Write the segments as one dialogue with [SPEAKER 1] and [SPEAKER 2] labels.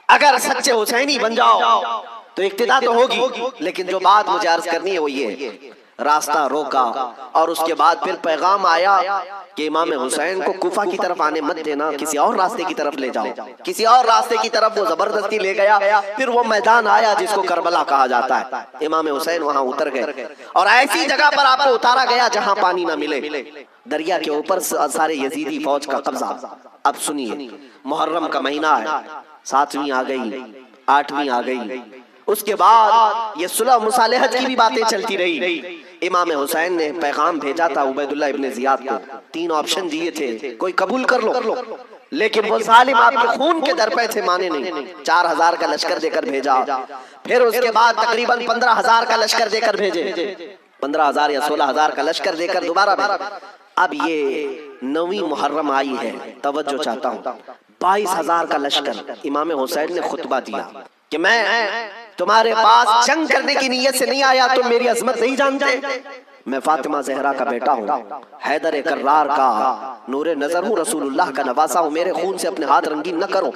[SPEAKER 1] اگر سچے حسینی بن جاؤ تو اقتدا تو ہوگی، لیکن جو بات مجھے عرض کرنی ہے وہ یہ، راستہ روکا اور اس کے بعد پھر پیغام آیا کہ امام حسین کو کوفہ کی طرف آنے مت دینا، کسی اور راستے کی طرف لے جاؤ، کسی اور راستے کی طرف وہ زبردستی لے گیا۔ پھر وہ میدان آیا جس کو کربلا کہا جاتا ہے، امام حسین وہاں اتر گئے اور ایسی جگہ پر آپ کو اتارا گیا جہاں پانی نہ ملے، دریا کے اوپر سارے یزیدی فوج کا قبضہ۔ اب سنیے، محرم کا مہینہ ہے، 7ویں آ گئی، 8ویں آ گئی، اس کے بعد یہ صلح مصالحت کی بھی باتیں چلتی رہی۔ امام حسین نے پیغام بھیجا تھا عبید اللہ ابن زیاد کو، 3 آپشن دیے تھے، کوئی قبول کر لو، لیکن وہ ظالم آپ کے خون کے در پہ تھے، مانے نہیں، 4000 کا لشکر دے کر بھیجا۔ پھر اس کے بعد تقریباً 15000 کا لشکر دے کر بھیجے، 15000 یا 16000 کا لشکر دے کر دوبارہ بھیجا۔ اب یہ 9ویں محرم آئی ہے، توجہ چاہتا ہوں، 22000 کا لشکر۔ امام حسین نے خطبہ دیا کہ میں تمہارے پاس جنگ کرنے کی نیت سے نہیں آیا، تم میری عظمت نہیں جانتے، میں فاطمہ زہرا کا بیٹا ہوں، حیدر کرار کا نور نظر ہوں، رسول اللہ کا نواسا ہوں، میرے خون سے اپنے ہاتھ رنگین نہ کرو،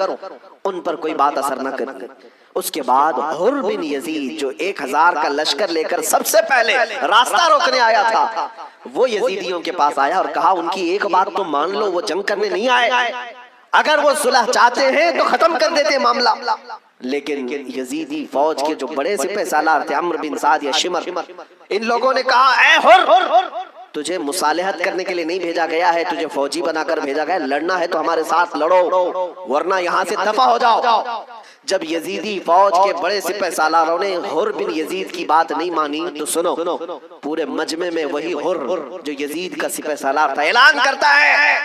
[SPEAKER 1] ان پر کوئی بات اثر نہ کرے۔ اس کے بعد حر بن یزید جو 1000 کا لشکر لے کر سب سے پہلے راستہ روکنے آیا تھا، وہ یزیدیوں کے پاس آیا اور کہا ان کی ایک بات تو مان لو، وہ جنگ کرنے نہیں آئے، اگر وہ صلح چاہتے ہیں تو ختم کر دیتے معاملہ۔ لیکن یزیدی فوج کے جو بڑے سپہ سالار تھے، عمرو بن سعد یا شمر، ان لوگوں نے کہا اے حر، تجھے مصالحت کرنے کے لیے نہیں بھیجا گیا ہے، تجھے فوجی بنا کر بھیجا گیا ہے، لڑنا ہے تو ہمارے ساتھ لڑو ورنہ یہاں سے دفع ہو جاؤ۔ جب یزیدی فوج کے بڑے سپہ سالاروں نے حر بن یزید کی بات نہیں مانی تو سنو، پورے مجمع میں وہی حر جو یزید کا سپہ سالار تھا اعلان کرتا ہے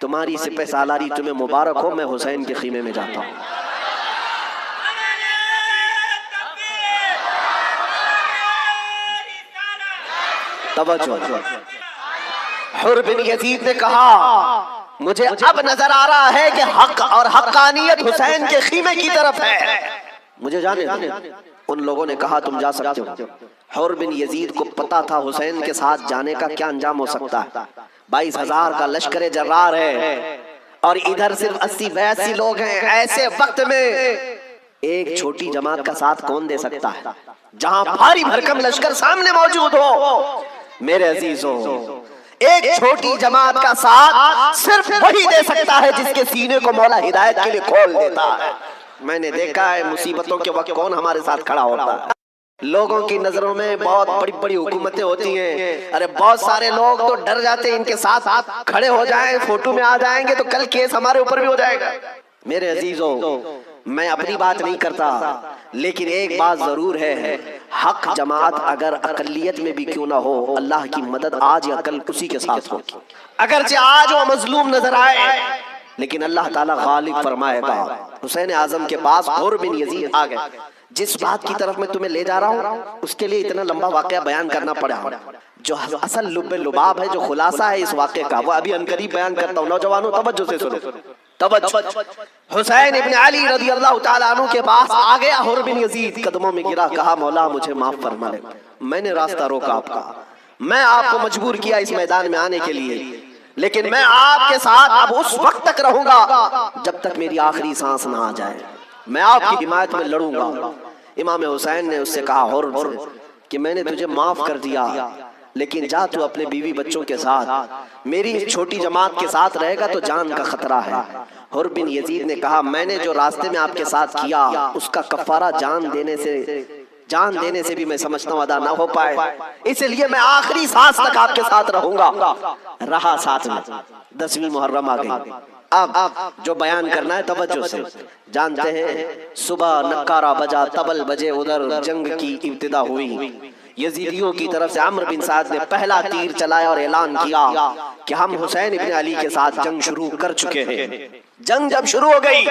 [SPEAKER 1] تمہاری سپہ سالاری تمہیں مبارک ہو، میں حسین کے خیمے میں جاتا ہوں۔ توجہ، حر بن یزید نے کہا مجھے اب نظر آ رہا ہے کہ حق اور حقانیت حسین کے خیمے کی طرف ہے، مجھے جانے دو۔ ان لوگوں نے کہا تم جا سکتے ہو۔ حر بن یزید کو پتا تھا حسین کے ساتھ جانے کا کیا انجام ہو سکتا ہے، 22000 کا لشکر جرار ہے اور ادھر صرف 80-82 لوگ ہیں۔ ایسے وقت میں ایک چھوٹی جماعت کا ساتھ کون دے سکتا ہے جہاں بھاری بھرکم لشکر سامنے موجود ہو؟ میرے عزیزوں، ایک چھوٹی جماعت کا ساتھ صرف وہی دے سکتا ہے جس کے سینے کو مولا ہدایت کے لیے کھول دیتا ہے۔ میں نے دیکھا ہے مصیبتوں کے وقت کون ہمارے ساتھ کھڑا ہوتا ہے۔ لوگوں کی نظروں میں بہت بڑی بڑی حکومتیں ہوتی ہیں، ارے بہت سارے لوگ تو ڈر جاتے ہیں ان کے ساتھ کھڑے ہو جائیں، فوٹو میں آ جائیں گے تو کل کیس ہمارے اوپر بھی ہو جائے گا۔ میرے عزیزوں، میں اپنی بات نہیں کرتا، لیکن ایک بات ضرور ہے، حق جماعت اگر اقلیت میں بھی کیوں نہ ہو، اللہ کی مدد آج یا کل اسی کے ساتھ ہوگی۔ اگرچہ آج وہ مظلوم نظر آئے لیکن اللہ تعالیٰ غالب فرمائے گا۔ حسین اعظم کے پاس حر بن یزید آ گئے۔ جس بات کی طرف میں تمہیں لے جا رہا ہوں اس کے لیے اتنا لمبا واقعہ بیان کرنا پڑا، جو اصل لب لباب ہے، جو خلاصہ ہے اس واقعے کا، وہ ابھی عنقریب بیان کرتا ہوں۔ نوجوانوں توجہ سے سنو، توجہ۔ حسین ابن علی رضی اللہ تعالیٰ عنہ کے پاس آ گیا حر بن یزید، قدموں میں گرا، کہا مولا مجھے معاف فرما لے، میں نے راستہ روکا آپ کا، میں آپ کو مجبور کیا اس میدان میں آنے کے لیے، لیکن میں آپ کے ساتھ اب اس وقت تک رہوں گا جب تک میری آخری سانس نہ آ جائے، میں آپ کی حمایت میں لڑوں گا۔ امام حسین نے اس سے کہا حر کہ میں نے تجھے معاف کر دیا، لیکن جا تو اپنے بیوی بچوں کے ساتھ، میری اس چھوٹی جماعت کے ساتھ رہے گا تو جان کا خطرہ ہے۔ حر بن یزید نے کہا میں نے جو راستے میں آپ کے ساتھ کیا اس کا کفارہ جان دینے سے بھی میں سمجھتا ہوں ادا نہ ہو پائے، اس لیے میں آخری سانس تک آپ کے ساتھ رہوں گا۔ رہا ساتھ میں۔ 10ویں محرم آ گئی۔ اب جو بیان کرنا ہے توجہ سے، جانتے ہیں صبح نکارہ بجا، طبل بجے، ادھر جنگ کی ابتدا ہوئی۔ یزیدیوں کی طرف سے عمرو بن سعد نے پہلا تیر چلایا اور اعلان کیا کہ ہم حسین ابن علی کے ساتھ جنگ شروع کر چکے ہیں۔ جنگ جب شروع ہو گئی،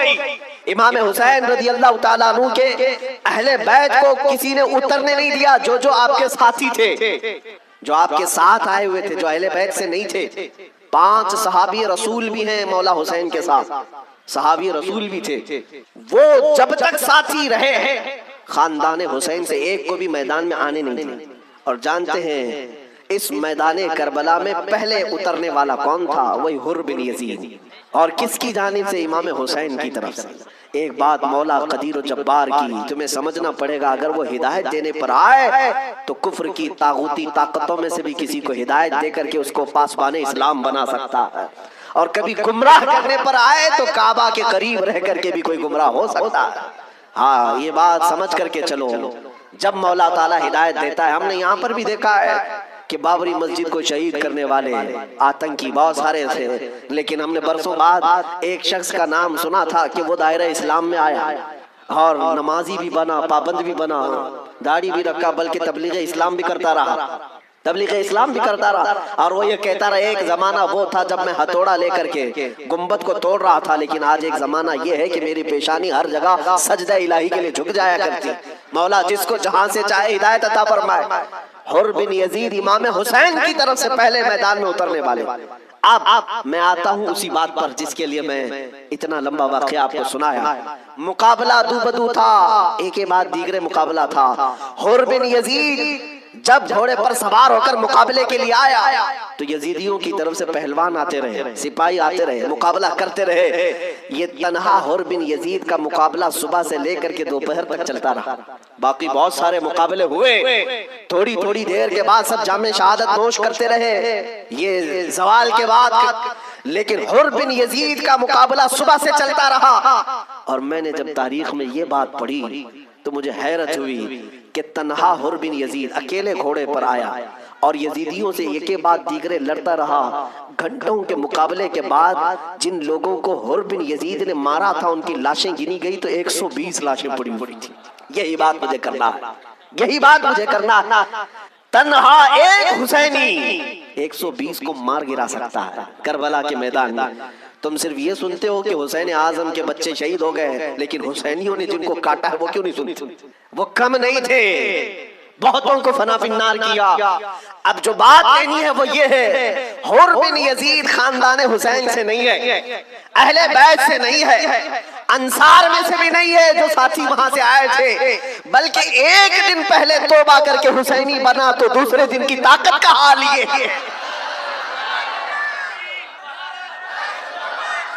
[SPEAKER 1] امام حسین رضی اللہ تعالیٰ عنہ کے اہل بیت کو کسی نے اترنے نہیں دیا، جو آپ کے ساتھی تھے، جو آپ کے ساتھ آئے ہوئے تھے، جو اہل بیت سے نہیں تھے۔ 5 صحابی رسول بھی ہیں مولا حسین کے ساتھ، صحابی رسول بھی تھے، وہ جب تک ساتھی رہے ہیں خاندان حسین سے ایک کو بھی میدان میں آنے نہیں دیا۔ اور جانتے ہیں اس میدان کربلا میں پہلے اترنے والا کون تھا؟ وہی حر بن یزید، اور کس کی جانب سے؟ امام حسین کی طرف سے۔ ایک بات مولا قدیر و جبار کی تمہیں سمجھنا پڑے گا، اگر وہ ہدایت دینے پر آئے تو کفر کی طاغوتی طاقتوں میں سے بھی کسی کو ہدایت دے کر کے اس کو پاسبان اسلام بنا سکتا ہے، اور کبھی گمراہ کرنے پر آئے تو کعبہ کے قریب رہ کر کے بھی کوئی گمراہ ہو سکتا ہے۔ ہاں یہ بات سمجھ کر کے چلو، جب مولا تعالیٰ ہدایت دیتا ہے، ہم نے یہاں پر بھی دیکھا ہے کہ بابری مسجد کو شہید کرنے والے آتنکی بہت سارے تھے، لیکن ہم نے برسوں بعد ایک شخص کا نام سنا تھا کہ وہ دائرہ اسلام میں آیا اور نمازی بھی بنا، پابند بھی بنا، داڑھی بھی رکھا، بلکہ تبلیغ اسلام بھی کرتا رہا، تبلیغ اسلام بھی کرتا رہا، اور وہ یہ کہتا رہا ایک زمانہ وہ تھا جب میں ہتھوڑا لے کر کے گنبد کو توڑ رہا تھا، لیکن آج ایک زمانہ یہ ہے کہ میری پیشانی ہر جگہ سجدہ الہی کے لیے جھک جایا کرتی۔ مولا جس کو جہاں سے چاہے ہدایت عطا فرمائے۔ حر بن یزید امام حسین کی طرف سے پہلے میدان میں اترنے والے۔ اب میں آتا ہوں اسی بات پر جس کے لیے میں اتنا لمبا واقعہ آپ کو سنایا۔ مقابلہ دو بدو تھا، ایک کے بعد دیگرے مقابلہ تھا۔ حر بن یزید جب گھوڑے پر سوار ہو کر مقابلے کے لیے آیا تو یزیدیوں کی طرف سے پہلوان آتے رہے، سپاہی آتے رہے، مقابلہ کرتے رہے۔ یہ تنہا حر بن یزید کا مقابلہ صبح سے لے کر کے دوپہر تک چلتا رہا۔ باقی بہت سارے مقابلے ہوئے، تھوڑی تھوڑی دیر کے بعد سب جام شہادت نوش کرتے رہے، یہ زوال کے بعد، لیکن حر بن یزید کا مقابلہ صبح سے چلتا رہا۔ اور میں نے جب تاریخ میں یہ بات پڑھی تو مجھے حیرت ہوئی کہ تنہا حر بن یزید اکیلے گھوڑے پر آیا اور یزیدیوں سے ایک کے بعد دیگرے لڑتا رہا۔ گھنٹوں کے مقابلے کے بعد جن لوگوں کو حر بن یزید نے مارا تھا ان کی لاشیں گنی گئی تو 120 لاشیں پڑی ہوئی تھی۔ یہی بات مجھے کرنا ہے، یہی بات مجھے کرنا ہے۔ تنہا ایک حسینی 120 کو مار گرا سکتا ہے کربلا کے میدان میں۔ تم صرف یہ سنتے ہو کہ حسین اعظم کے بچے شہید ہو گئے، لیکن حسینیوں نے جن کو کاٹا ہے وہ کیوں نہیں سنتے؟ وہ کم نہیں تھے، بہتوں کو فنا فی النار کیا۔ اب جو بات کہنی ہے وہ یہ ہے، حر بن یزید خاندان حسین سے نہیں ہے، اہل بیت سے نہیں ہے، انصار میں سے بھی نہیں ہے جو ساتھی وہاں سے آئے تھے، بلکہ ایک دن پہلے توبہ کر کے حسینی بنا تو دوسرے دن کی طاقت کا حال یہ ہے۔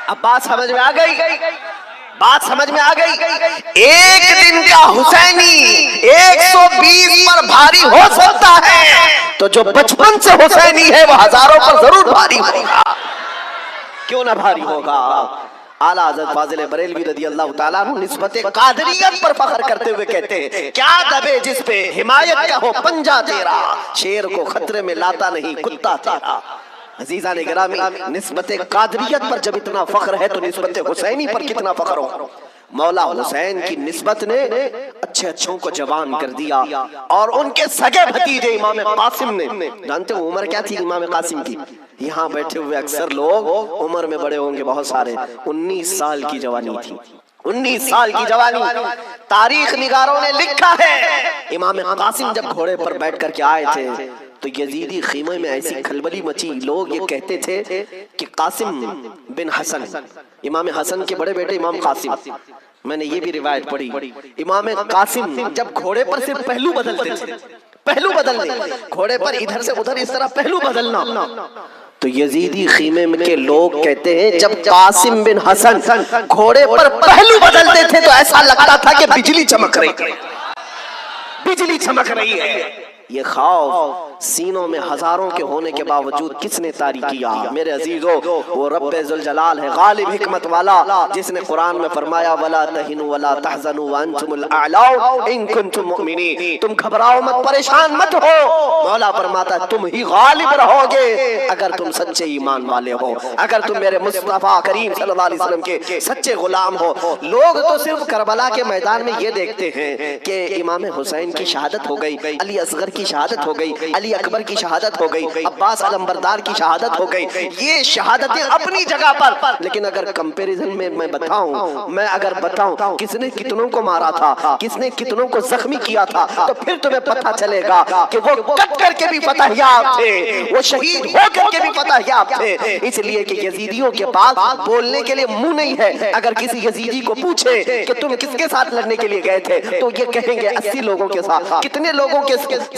[SPEAKER 1] اب بات سمجھ میں آ گئی، بات سمجھ میں آ گئی۔ ایک دن کا حسینی 120 پر بھاری ہو سکتا ہے تو جو بچپن سے حسینی ہے وہ ہزاروں پر ضرور بھاری ہوگا، کیوں نہ بھاری ہوگا۔ اعلیٰ حضرت فاضل بریلوی رضی اللہ تعالیٰ عنہ نسبت قادریت پر فخر کرتے ہوئے کہتے ہیں، کیا دبے جس پہ حمایت کا ہو پنجہ تیرا، شیر کو خطرے میں لاتا نہیں کتا تیرا۔ عزیزان گرامی، نسبت قادریت پر جب اتنا فخر ہے تو نسبت حسینی پر کتنا فخر ہو۔ مولا حسین کی نسبت نے اچھے اچھوں کو جوان کر دیا، اور ان کے سگے بھتیجے امام قاسم نے، جانتے ہو عمر کیا تھی امام قاسم کی؟ یہاں بیٹھے ہوئے اکثر لوگ عمر میں بڑے ہوں گے بہت سارے، 19 سال کی جوانی تھی، 19 سال کی جوانی۔ تاریخ نگاروں نے لکھا ہے امام قاسم جب گھوڑے پر بیٹھ کر کے آئے تھے تو یزیدی خیمے میں ایسی کھلبلی مچی، لوگ یہ کہتے تھے کہ قاسم بن حسن، امام حسن کے بڑے بیٹے امام قاسم، میں نے یہ بھی روایت پڑھی، امام قاسم جب گھوڑے پر صرف پہلو بدلتے تھے، پہلو بدلنے، گھوڑے پر ادھر سے ادھر اس طرح پہلو بدلنا، تو یزیدی خیمے کے لوگ کہتے ہیں جب قاسم بن حسن گھوڑے پر پہلو بدلتے تھے تو ایسا لگتا تھا کہ بجلی چمک رہی ہے، بجلی چمک رہی ہے۔ یہ خوف سینوں میں ہزاروں کے ہونے کے باوجود کس نے طاری کیا؟ میرے عزیزو، وہ رب ذوالجلال ہے، غالب حکمت والا، جس نے قرآن میں فرمایا وَلَا تَهِنُوا وَلَا تَحْزَنُوا وَأَنْتُمُ الْأَعْلَوْنَ إِن كُنتُم مُؤْمِنِينَ، تم گھبراؤ مت، پریشان مت ہو، مولا فرماتا ہے تم ہی غالب رہو گے اگر تم سچے ایمان والے ہو، اگر تم میرے مصطفیٰ کریم صلی اللہ علیہ وسلم کے سچے غلام ہو۔ لوگ تو صرف کربلا کے میدان میں یہ دیکھتے ہیں کہ امام حسین کی شہادت ہو گئی، علی اصغر کی شہادت ہو گئی، علی اکبر کی شہادت ہو گئی، عباس علمبردار کی شہادت ہو گئی، یہ شہادتیں اپنی جگہ پر، لیکن اگر کمپیریزن میں میں بتاؤں کس نے کتنوں کو مارا تھا، کس نے کتنوں کو زخمی کیا تھا، تو پھر تمہیں پتہ چلے گا کہ وہ کٹ کر کے بھی فتح یاب تھے، وہ شہید ہو کر کے بھی فتح یاب تھے۔ اس لیے کہ یزیدیوں کے پاس بولنے کے لیے منہ نہیں ہے، اگر کسی یزیدی کو پوچھے کہ تم کس کے ساتھ لڑنے کے لیے گئے تھے تو یہ کہیں گے 80 لوگوں کے ساتھ۔ کتنے لوگوں کے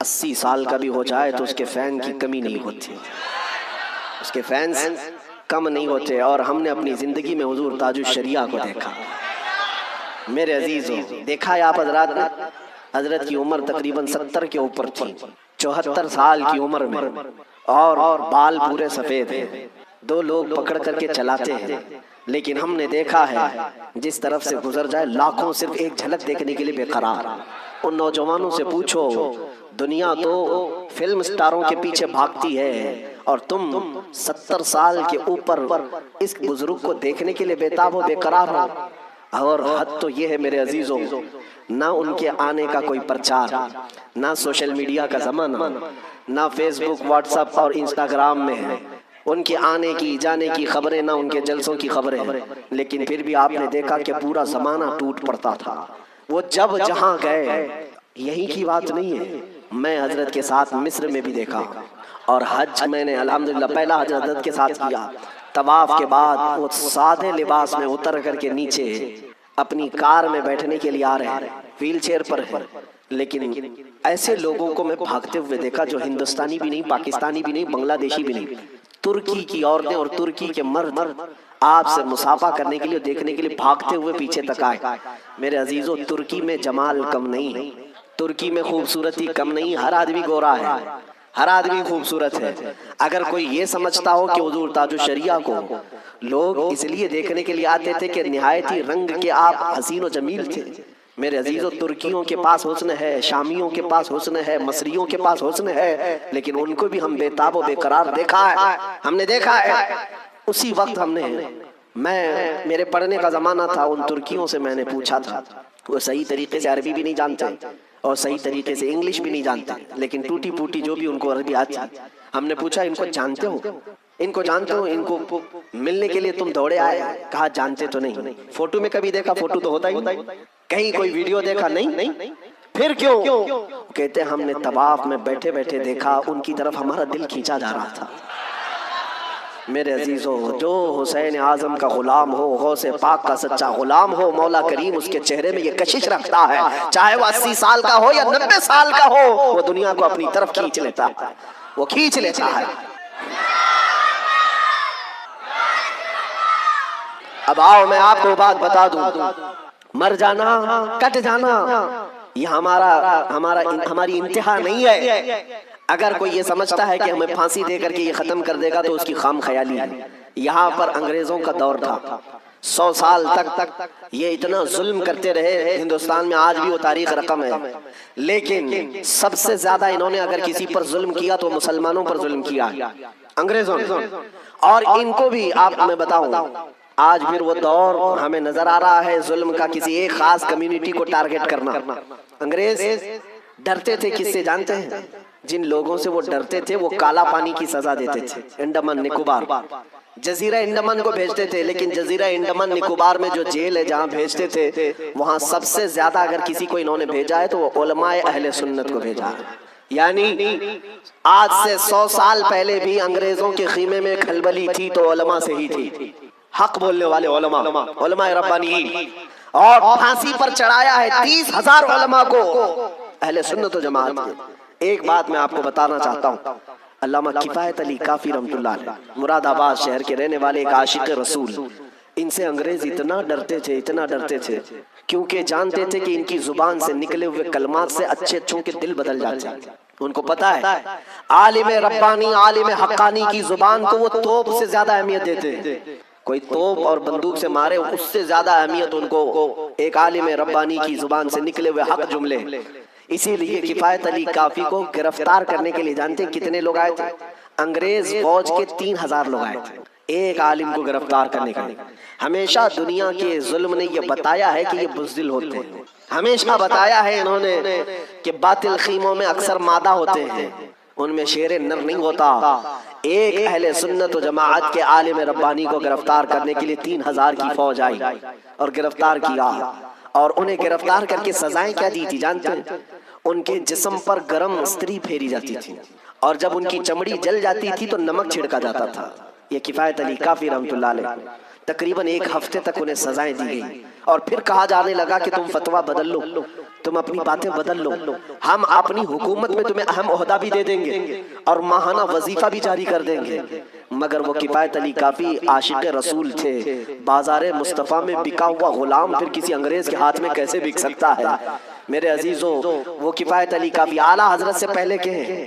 [SPEAKER 1] 80 سال کا بھی ہو جائے تو اس کے فین کی کمی نہیں ہوتی، اس کے فینس کم نہیں ہوتے۔ اور ہم نے اپنی زندگی میں حضور تاج الشریعہ کو دیکھا۔ میرے عزیزوں، دیکھا ہے آپ حضرات نے، حضرت کی عمر تقریباً 70 کے اوپر تھی، 74 سال کی عمر میں، اور بال پورے سفید ہیں، 2 لوگ پکڑ کر کے چلاتے ہیں، لیکن ہم نے دیکھا ہے جس طرف سے گزر جائے لاکھوں صرف ایک جھلک دیکھنے کے لیے بے قرار۔ ان نوجوانوں سے پوچھو، دنیا تو فلم سٹاروں کے پیچھے بھاگتی ہے اور تم 70 سال کے اوپر اس بزرگ کو دیکھنے کے لیے بےتاب ہو، بے قرار ہو۔ اور حد تو یہ ہے میرے عزیزوں، نہ ان کے آنے کا کوئی پرچار، نہ سوشل میڈیا کا زمانہ، نہ فیس بک، واٹس ایپ اور انسٹاگرام میں ہے ان کے آنے کی جانے کی خبریں، نہ ان کے جلسوں کی خبریں ہیں، لیکن پھر بھی آپ نے دیکھا کہ پورا زمانہ ٹوٹ پڑتا تھا۔ وہ جب جہاں گئے، یہی کی بات نہیں ہے، میں حضرت کے ساتھ مصر میں بھی دیکھا، اور حج میں نے الحمدللہ پہلا حج حضرت کے ساتھ کیا۔ طواف کے بعد وہ سادے لباس میں اتر کر کے نیچے اپنی کار میں بیٹھنے کے لیے آ رہے ہیں، ویل چیئر پر ہے، لیکن ایسے لوگوں کو میں بھاگتے ہوئے دیکھا جو ہندوستانی بھی نہیں، پاکستانی بھی نہیں، بنگلہ دیشی بھی نہیں، ترکی کی عورتیں اور ترکی کے مرد آپ سے مصافحہ کرنے کے لیے، دیکھنے کے لیے بھاگتے ہوئے پیچھے تک آئے۔ میرے عزیزوں، ترکی میں جمال کم نہیں، ترکی میں خوبصورتی کم نہیں، ہر آدمی گورا ہے، ہر آدمی خوبصورت ہے۔ اگر کوئی یہ سمجھتا ہو کہ حضور تاج الشریعہ کو لوگ اس لیے دیکھنے کے لیے آتے تھے کہ نہایت ہی رنگ کے آپ حسین و جمیل تھے، میرے عزیزوں، ترکیوں کے پاس حسن ہے، شامیوں کے پاس حسن ہے، مصریوں کے پاس حسن ہے، لیکن ان کو بھی ہم بے تاب و بے قرار دیکھا ہے، ہم نے دیکھا ہے۔ اسی وقت ہم نے، میرے پڑھنے کا زمانہ تھا، ان ترکیوں سے میں نے پوچھا تھا، وہ صحیح طریقے سے عربی بھی نہیں جانتے اور صحیح طریقے سے انگلش بھی نہیں جانتے، لیکن ٹوٹی پوٹی جو بھی ان کو عربی آتی۔ ہم نے پوچھا، ان کو جانتے ہو؟ ان کو جانتے ہو؟ ان کو ملنے کے لیے تم دوڑے آئے؟ کہا جانتے تو نہیں، فوٹو میں کبھی دیکھا، فوٹو تو ہوتا ہی نہیں، کہیں کوئی ویڈیو دیکھا نہیں، پھر کیوں؟ کہتے ہم نے طواف میں بیٹھے بیٹھے دیکھا، ان کی طرف ہمارا دل کھینچا جا رہا تھا۔ میرے عزیزوں، جو حسین اعظم کا غلام ہو، غوث پاک کا سچا غلام ہو، مولا کریم اس کے چہرے میں یہ کشش رکھتا ہے، چاہے وہ 80 سال کا ہو یا 90 سال کا ہو، وہ دنیا کو اپنی طرف کھینچ لیتا ہے، وہ کھینچ لیتا ہے۔ اب آؤ میں آپ کو بات بتا دوں، مر جانا، کٹ جانا، یہ ہماری انتہا نہیں ہے۔ اگر کوئی یہ سمجھتا ہے کہ ہمیں پھانسی دے کر کے یہ ختم کر دے گا تو اس کی خام خیالی ہے۔ یہاں پر انگریزوں کا دور تھا، 100 سال تک یہ اتنا ظلم کرتے رہے، ہندوستان میں آج بھی وہ تاریخ رقم ہے، لیکن سب سے زیادہ انہوں نے اگر کسی پر ظلم کیا تو مسلمانوں پر ظلم کیا انگریزوں نے۔ اور ان کو بھی آپ میں بتاؤں، آج پھر وہ دور ہمیں نظر آ رہا ہے ظلم کا، کسی ایک خاص کمیونٹی کو ٹارگٹ کرنا۔ انگریز ڈرتے تھے کس سے جانتے ہیں؟ جن لوگوں سے وہ ڈرتے تھے وہ کالا پانی کی سزا دیتے تھے۔ انڈمان نکوبار، جزیرہ انڈمان کو بھیجتے تھے، لیکن جزیرہ انڈمان نکوبار میں جو جیل ہے جہاں بھیجتے تھے، وہاں سب سے زیادہ اگر کسی کو انہوں نے بھیجا ہے تو وہ علماء اہل سنت کو بھیجا ہے۔ یعنی آج سے 100 سال پہلے بھی انگریزوں کے خیمے میں کھلبلی تھی تو علماء سے ہی تھی، حق بولنے والے علماء، علماء ربانیین، اور پھانسی پر چڑھایا ہے 30,000 علماء کو اہل سنت و جماعت کے۔ ایک بات میں آپ کو بتانا چاہتا ہوں، علامہ کفایت علی کافی رحمۃ اللہ علیہ، مراد آباد شہر کے رہنے والے ایک عاشق رسول، ان سے انگریز اتنا ڈرتے تھے، اتنا ڈرتے تھے، کیونکہ جانتے تھے کہ ان کی زبان سے نکلے ہوئے کلمات سے اچھے اچھوں کے دل بدل جاتے ہیں۔ ان کو پتا ہے عالم ربانی، عالم حقانی کی زبان کو وہ توپ سے زیادہ اہمیت دیتے ہیں، کوئی توپ اور بندوق سے مارے اس سے زیادہ اہمیت ان کو ایک عالم ربانی کی زبان سے نکلے ہوئے حق جملے۔ اسی لیے کفایت علی کافی کو گرفتار کرنے کے لیے جانتے ہیں کتنے لوگ آئے تھے؟ انگریز فوج کے 3,000 لوگ آئے تھے ایک عالم کو گرفتار کرنے کے لیے۔ ہمیشہ دنیا کے ظلم نے یہ بتایا ہے کہ یہ بزدل ہوتے ہیں، ہمیشہ بتایا ہے انہوں نے کہ باطل خیموں میں اکثر مادہ ہوتے ہیں، ان میں شیر نر نہیں ہوتا۔ ایک اہل سنت و جماعت کے عالم ربانی کو گرفتار کرنے کے لیے 3,000 کی فوج آئی اور گرفتار کیا، اور انہیں گرفتار کر کے سزائیں کیا دی تھی جانتے ہیں؟ ان کے جسم پر گرم استری پھیری جاتی تھی، اور جب ان کی چمڑی جل جاتی تھی تو نمک چھڑکا جاتا تھا۔ یہ کفایت علی کافی رحمۃ اللہ علیہ تقریباً 1 ہفتے تک انہیں سزائیں دی گئی اور پھر کہا جانے لگا کہ تم فتویٰ بدل لو، تم اپنی باتیں بدل لو، ہم اپنی حکومت میں تمہیں اہم عہدہ بھی دے دیں گے اور ماہانہ وظیفہ بھی جاری کر دیں گے۔ مگر وہ کفایت علی کافی عاشق رسول تھے، بازار مصطفیٰ میں بکا ہوا غلام پھر کسی انگریز کے ہاتھ میں کیسے بک سکتا ہے؟ میرے عزیزوں، وہ کفایت علی کافی اعلیٰ حضرت سے پہلے کے ہیں،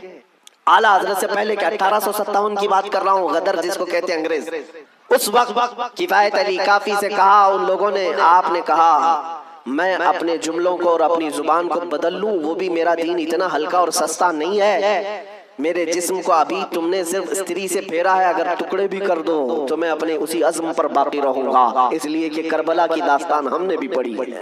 [SPEAKER 1] اعلیٰ حضرت سے پہلے کہ 1857 کی بات کر رہا ہوں، غدر جس کو کہتے ہیں انگریز، اس وقت کفایت علی کافی سے کہا ان لوگوں نے، آپ نے کہا میں اپنے جملوں کو اور اپنی زبان کو بدل لوں، وہ بھی میرا دین اتنا ہلکا اور سستا نہیں ہے، میرے جسم کو ابھی تم نے صرف استری سے پھیرا ہے، اگر ٹکڑے بھی کر دو تو میں اپنے اسی عزم پر باقی رہوں گا، اس لیے کہ کربلا کی داستان ہم نے بھی پڑھی ہے۔